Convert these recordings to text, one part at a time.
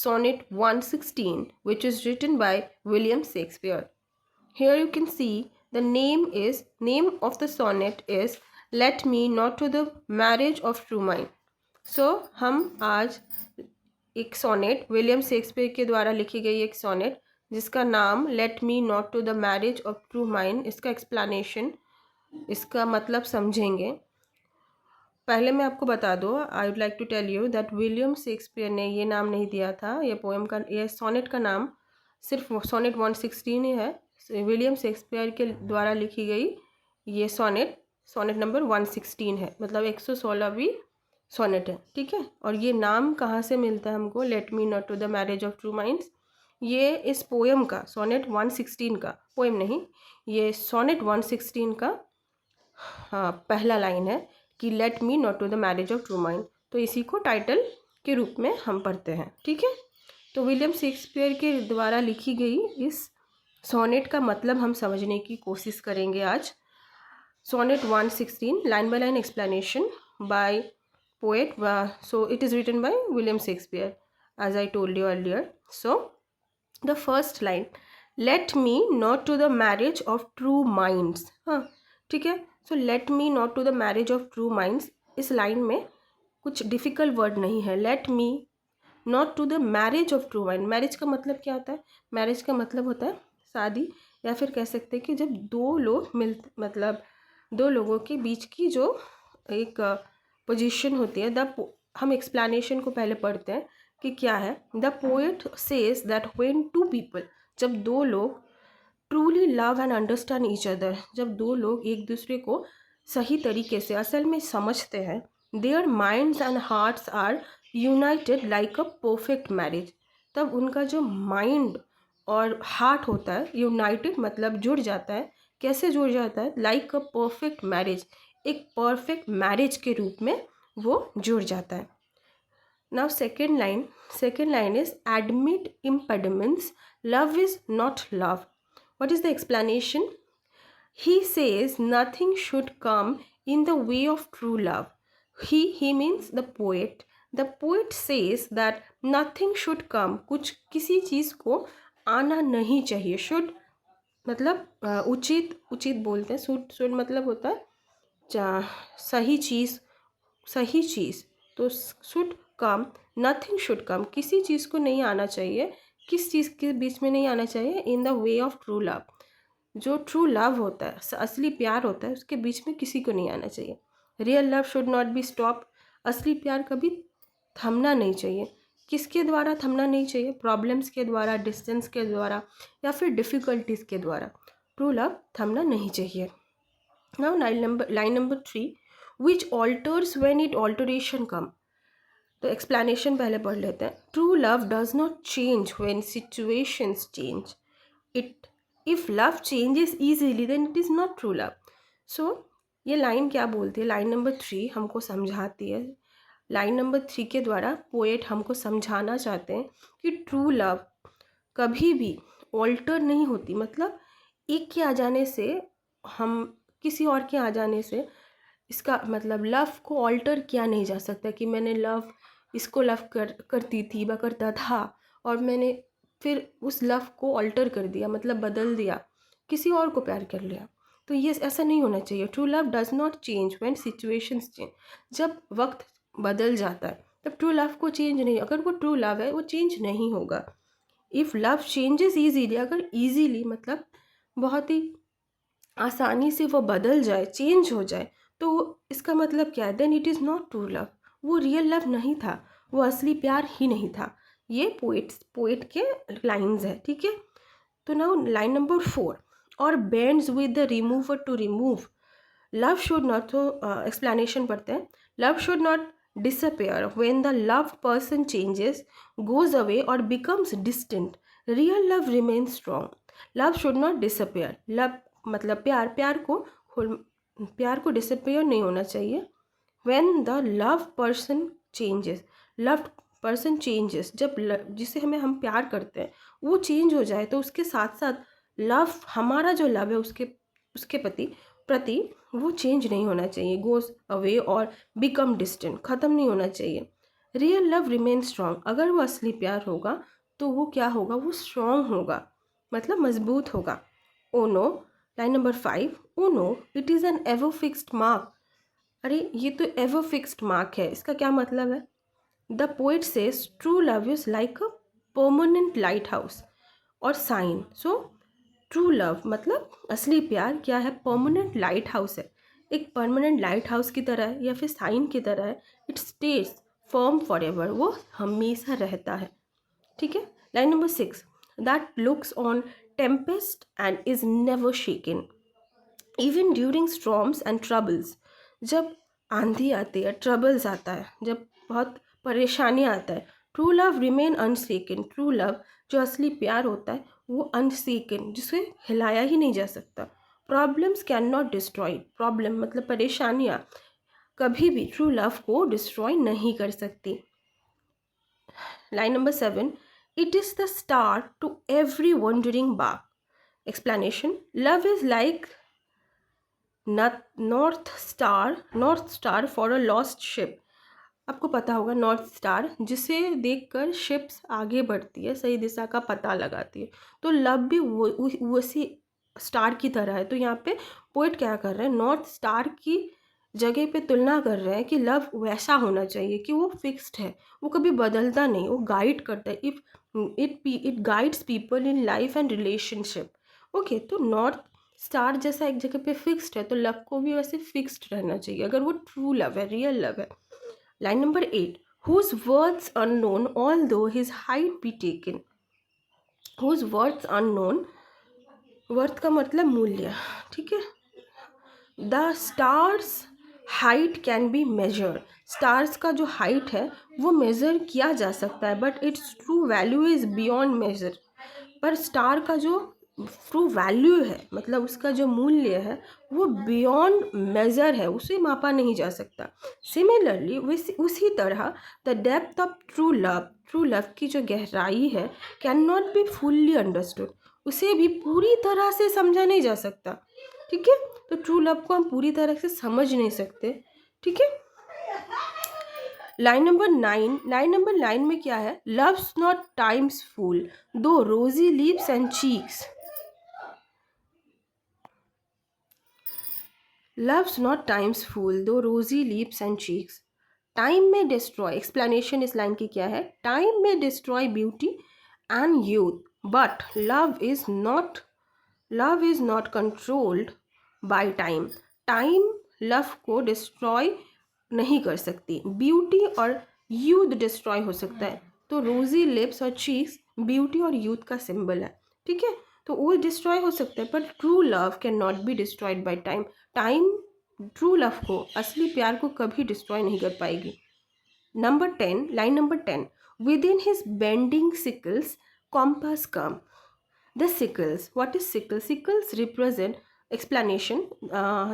sonnet 116, which is written by William Shakespeare. Here you can see the name of the sonnet is Let Me Not to the Marriage of True Mine. So हम आज एक sonnet William Shakespeare के द्वारा लिखी गई एक sonnet जिसका नाम let me not to the marriage of true mind, इसका एक्सप्लेनेशन, इसका मतलब समझेंगे। पहले मैं आपको बता दूँ, I would like to tell you that William Shakespeare ने ये नाम नहीं दिया था। ये पोएम का, ये सोनेट का नाम सिर्फ सोनेट 116 ही है। विलियम शेक्सपियर के द्वारा लिखी गई ये सोनेट नंबर 116 है, मतलब 116वीं सोनेट है, ठीक है। और ये नाम कहाँ से मिलता है हमको, let me not to the marriage of true minds. ये इस पोएम का, सोनेट 116 का, पोएम नहीं, ये सोनेट 116 का पहला लाइन है कि let me not to the marriage of true mind. तो इसी को टाइटल के रूप में हम पढ़ते हैं, ठीक है। तो विलियम शेक्सपियर के द्वारा लिखी गई इस सोनेट का मतलब हम समझने की कोशिश करेंगे आज। Sonnet 116, line by line explanation by poet, so it is written by William Shakespeare as I told you earlier. So the first line, let me not to the marriage of true minds, हाँ ठीक है। So let me not to the marriage of true minds, इस लाइन में कुछ difficult word नहीं है। Let me not to the marriage of true mind, marriage का मतलब क्या होता है? मैरिज का मतलब होता है शादी, या फिर कह सकते हैं कि जब दो लोग मतलब दो लोगों के बीच की जो एक पोजीशन होती है। हम एक्सप्लेनेशन को पहले पढ़ते हैं कि क्या है। The poet says that when two people, जब दो लोग truly love and understand each other, जब दो लोग एक दूसरे को सही तरीके से असल में समझते हैं, their minds and hearts are united like a perfect marriage, तब उनका जो माइंड और हार्ट होता है यूनाइटेड मतलब जुड़ जाता है। कैसे जुड़ जाता है? लाइक अ परफेक्ट मैरिज, एक परफेक्ट मैरिज के रूप में वो जुड़ जाता है। Now second line is admit impediments, love is not love. What is the explanation? He says nothing should come in the way of true love. He means the poet. The poet says that nothing should come, कुछ किसी चीज़ को आना नहीं चाहिए। should मतलब उचित बोलते हैं। should मतलब होता है सही चीज़। तो should come, nothing should come, किसी चीज़ को नहीं आना चाहिए। किस चीज़ के बीच में नहीं आना चाहिए? In the way of true love, जो ट्रू लव होता है, असली प्यार होता है, उसके बीच में किसी को नहीं आना चाहिए। Real love should not be stop, असली प्यार कभी थमना नहीं चाहिए। किसके द्वारा थमना नहीं चाहिए? प्रॉब्लम्स के द्वारा, डिस्टेंस के द्वारा, या फिर डिफ़िकल्टीज़ के द्वारा ट्रू लव थमना नहीं चाहिए। Now line number 3, which alters when it alteration come. तो एक्सप्लेनेशन पहले पढ़ लेते हैं। True love does not change when situations change, if love changes easily then it is not true love. So ये line क्या बोलती है? लाइन नंबर 3 हमको समझाती है। लाइन नंबर 3 के द्वारा पोएट हमको समझाना चाहते हैं कि ट्रू लव कभी भी ऑल्टर नहीं होती, मतलब एक के आ जाने से, हम किसी और के आ जाने से, इसका मतलब लव को ऑल्टर किया नहीं जा सकता कि मैंने इसको लव करती थी व करता था और मैंने फिर उस लव को ऑल्टर कर दिया, मतलब बदल दिया, किसी और को प्यार कर लिया। तो ये ऐसा नहीं होना चाहिए। True love does not change when situations change, जब वक्त बदल जाता है तब ट्रू लव को चेंज नहीं, अगर वो ट्रू लव है वो चेंज नहीं होगा। इफ़ लव चेंजेस ईजीली, अगर ईजीली मतलब बहुत ही आसानी से वो बदल जाए, चेंज हो जाए, तो इसका मतलब क्या है? Then it is not true love, वो रियल लव नहीं था, वो असली प्यार ही नहीं था। ये पोएट के लाइंस है, ठीक है। तो नाउ लाइन नंबर 4, और bends with the remover to remove, love should not, तो एक्सप्लेनेशन पढ़ते हैं। Love should not disappear when the loved person changes, goes away or becomes distant. Real love remains strong. Love should not disappear. Love मतलब प्यार को disappear नहीं होना चाहिए। When the loved person changes, loved person changes, जब जिसे हम प्यार करते हैं वो चेंज हो जाए, तो उसके साथ साथ लव, हमारा जो लव है उसके प्रति वो चेंज नहीं होना चाहिए। गोज अवे और बिकम डिस्टेंट, ख़त्म नहीं होना चाहिए। रियल लव रिमेन स्ट्रॉन्ग, अगर वो असली प्यार होगा तो वो क्या होगा, वो स्ट्रॉन्ग होगा, मतलब मजबूत होगा. O no, line number 5, O no it is an ever fixed mark. अरे ये तो एवर फिक्स्ड मार्क है, इसका क्या मतलब है? The poet says true love is like a permanent light house और साइन. सो ट्रू लव मतलब असली प्यार क्या है, परमानेंट लाइट हाउस है, एक परमानेंट लाइट हाउस की तरह है या फिर साइन की तरह है. It stage firm for ever, वो हमेशा रहता है. ठीक है. Line number 6, that looks on Tempest and is never shaken even during storms and troubles. जब आंधी आती है, ट्रबल्स आता है, जब बहुत परेशानी आता है, true love remain unshaken. True love जो असली प्यार होता है वो अनसेकन, जिसे हिलाया ही नहीं जा सकता. Problems can not destroy, problem मतलब परेशानियाँ कभी भी ट्रू लव को डिस्ट्रॉय नहीं कर सकती. Line number 7, it is the star to every wandering bark. Explanation, love is like north star for a lost ship. आपको पता होगा नॉर्थ स्टार, जिसे देखकर शिप्स आगे बढ़ती है, सही दिशा का पता लगाती है. तो लव भी उसी स्टार की तरह है. तो यहाँ पे पोइट क्या कर रहे हैं, नॉर्थ स्टार की जगह पे तुलना कर रहे हैं कि लव वैसा होना चाहिए कि वो फिक्स्ड है, वो कभी बदलता नहीं, वो गाइड करता है. If it guides people in life and relationship. Okay, तो नॉर्थ स्टार जैसा एक जगह पे फिक्स्ड है, तो लव को भी वैसे फिक्स्ड रहना चाहिए अगर वो ट्रू लव है, रियल लव है. Line number 8, whose words unknown although his height be taken. Whose words unknown, worth का मतलब मूल्य. ठीक है. The star's height can be measure. Stars का जो हाइट है वो मेज़र किया जा सकता है, but its true value is beyond measure. पर स्टार का जो ट्रू वैल्यू है, मतलब उसका जो मूल्य है, वो बियॉन्ड मेजर है, उसे मापा नहीं जा सकता. सिमिलरली उसी तरह the depth of true love, true love की जो गहराई है, can not be fully understood, उसे भी पूरी तरह से समझा नहीं जा सकता. ठीक है. तो ट्रू लव को हम पूरी तरह से समझ नहीं सकते. ठीक है. लाइन नंबर 9, लाइन नंबर 9 में क्या है, loves not time's fool though rosy lips and cheeks. Love's not time's fool though rosy lips and cheeks. Time में डिस्ट्रॉय, एक्सप्लेनेशन इस लाइन की क्या है, टाइम में destroy beauty and youth, but love is not controlled by time. Time love को destroy नहीं कर सकती, ब्यूटी और यूथ डिस्ट्रॉय हो सकता है. तो रोजी लिप्स और चीक्स ब्यूटी और यूथ का सिंबल है. ठीक है. तो वो डिस्ट्रॉय हो सकता है, पर true love can not be destroyed by time. Time true love को, असली प्यार को कभी डिस्ट्रॉय नहीं कर पाएगी. Number 10, line number 10, with in his bending sicles compass come. The sickles, what is sickle? Sickles represent, explanation,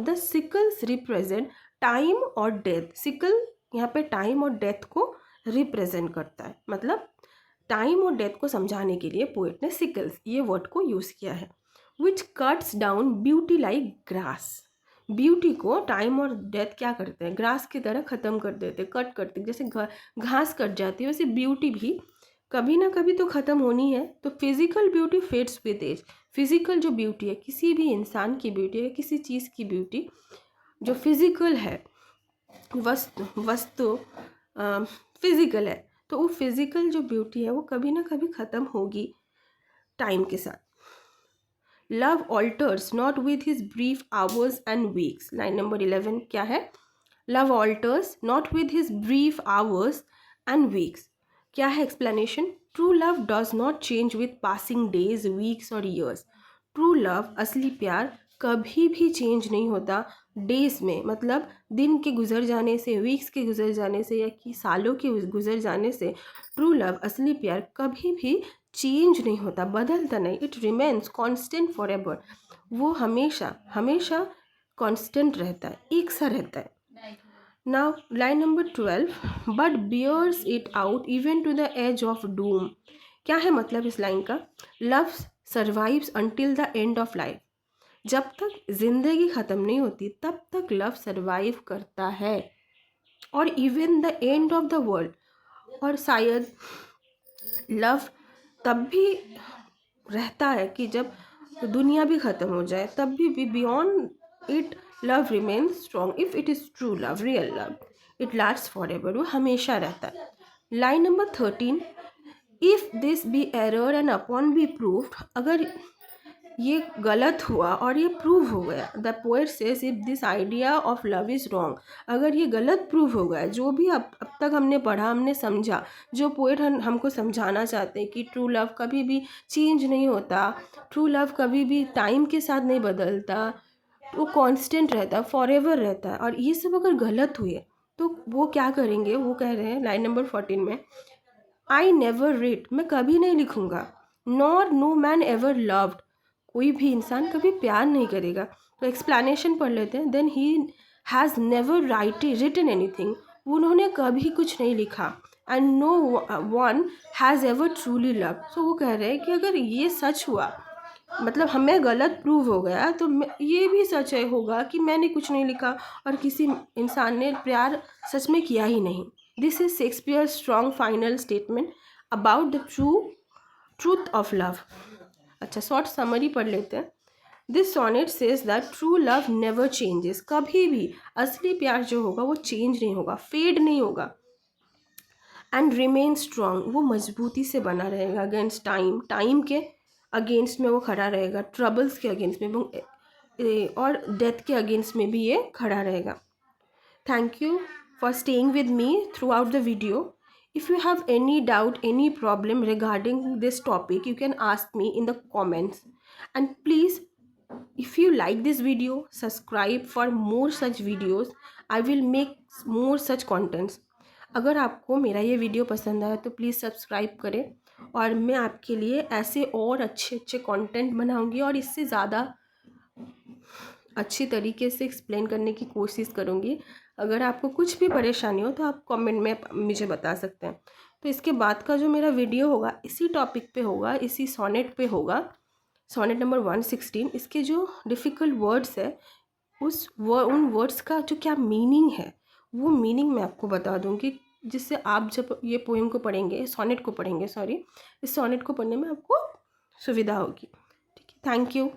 the sickles represent time और death. sickle यहाँ पे time और death को represent करता है, मतलब time और death को समझाने के लिए पोइट ने sickles ये वर्ड को यूज़ किया है. which cuts down beauty like grass. Beauty को टाइम और डेथ क्या करते हैं, ग्रास की तरह ख़त्म कर देते, कट करते, जैसे घास कट जाती है वैसे ब्यूटी भी कभी ना कभी तो ख़त्म होनी है. तो physical beauty fades with age. Physical जो ब्यूटी है, किसी भी इंसान की ब्यूटी है, किसी चीज़ की ब्यूटी जो फिज़िकल है, वस्तु फिज़िकल है, तो वो फिज़िकल जो ब्यूटी है वो कभी ना कभी ख़त्म होगी टाइम के साथ. Love alters not with his brief hours and weeks. Line number 11 क्या है, love alters not with his brief hours and weeks. क्या है explanation, true love does not change with passing days weeks और years. True love, असली प्यार कभी भी change नहीं होता डेज में, मतलब दिन के गुजर जाने से, वीक्स के गुजर जाने से, या कि सालों के गुजर जाने से ट्रू लव, असली प्यार कभी भी चेंज नहीं होता, बदलता नहीं. It remains constant for ever. वो हमेशा हमेशा कॉन्स्टेंट रहता है, एक सा रहता है. Now, line number 12, but bears it out even to the edge of doom. क्या है मतलब इस लाइन का, love survives until the end of life. जब तक जिंदगी ख़त्म नहीं होती तब तक लव सर्वाइव करता है. और even the end of the world, और शायद लव तब भी रहता है कि जब दुनिया भी ख़त्म हो जाए, तब भी beyond it love remains strong if it is true love, real love, it last for ever, वो हमेशा रहता है। Line number 13, if this be error and upon be proved, अगर ये गलत हुआ और ये प्रूव हो गया, the poet says if this idea of love is wrong, अगर ये गलत प्रूव हो गया, जो भी अब तक हमने पढ़ा, हमने समझा, जो पोएट हमको समझाना चाहते हैं कि ट्रू लव कभी भी चेंज नहीं होता, ट्रू लव कभी भी टाइम के साथ नहीं बदलता, वो कांस्टेंट रहता है, फॉरएवर रहता है, और ये सब अगर गलत हुए तो वो क्या करेंगे, वो कह रहे हैं लाइन नंबर 14 में, आई नेवर रिट, मैं कभी नहीं लिखूँगा, nor no man ever loved, कोई भी इंसान कभी प्यार नहीं करेगा। तो एक्सप्लेनेशन पढ़ लेते हैं, then he has never written anything, उन्होंने कभी कुछ नहीं लिखा, and no one has ever truly love, so वो कह रहे हैं कि अगर ये सच हुआ, मतलब हमें गलत प्रूव हो गया, तो ये भी सच है होगा कि मैंने कुछ नहीं लिखा और किसी इंसान ने प्यार सच में किया ही नहीं। This is Shakespeare strong final statement about the truth of love. अच्छा, शॉर्ट समरी पढ़ लेते हैं। This sonnet says that true love never changes, कभी भी असली प्यार जो होगा वो चेंज नहीं होगा, फेड नहीं होगा, एंड रिमेन स्ट्रॉन्ग, वो मजबूती से बना रहेगा अगेंस्ट टाइम, टाइम के अगेंस्ट में वो खड़ा रहेगा, ट्रबल्स के अगेंस्ट में और डेथ के अगेंस्ट में भी ये खड़ा रहेगा। Thank you for staying with me through out the video. If you have any doubt, any problem regarding this topic, you can ask me in the comments, and please, if you like this video, subscribe for more such videos. I will make more such contents. अगर आपको मेरा ये video पसंद आया तो please subscribe करें, और मैं आपके लिए ऐसे और अच्छे अच्छे कंटेंट बनाऊंगी और इससे ज़्यादा अच्छी तरीके से एक्सप्लेन करने की कोशिश करूंगी। अगर आपको कुछ भी परेशानी हो तो आप कमेंट में मुझे बता सकते हैं। तो इसके बाद का जो मेरा वीडियो होगा इसी टॉपिक पे होगा, इसी सोनेट पे होगा, सोनेट नंबर 116। इसके जो डिफ़िकल्ट वर्ड्स है, उन वर्ड्स का जो क्या मीनिंग है, वो मीनिंग मैं आपको बता दूंगी, जिससे आप जब ये पोएम को पढ़ेंगे, सोनेट को पढ़ेंगे, सॉरी, इस सोनेट को पढ़ने में आपको सुविधा होगी। ठीक है, थैंक यू।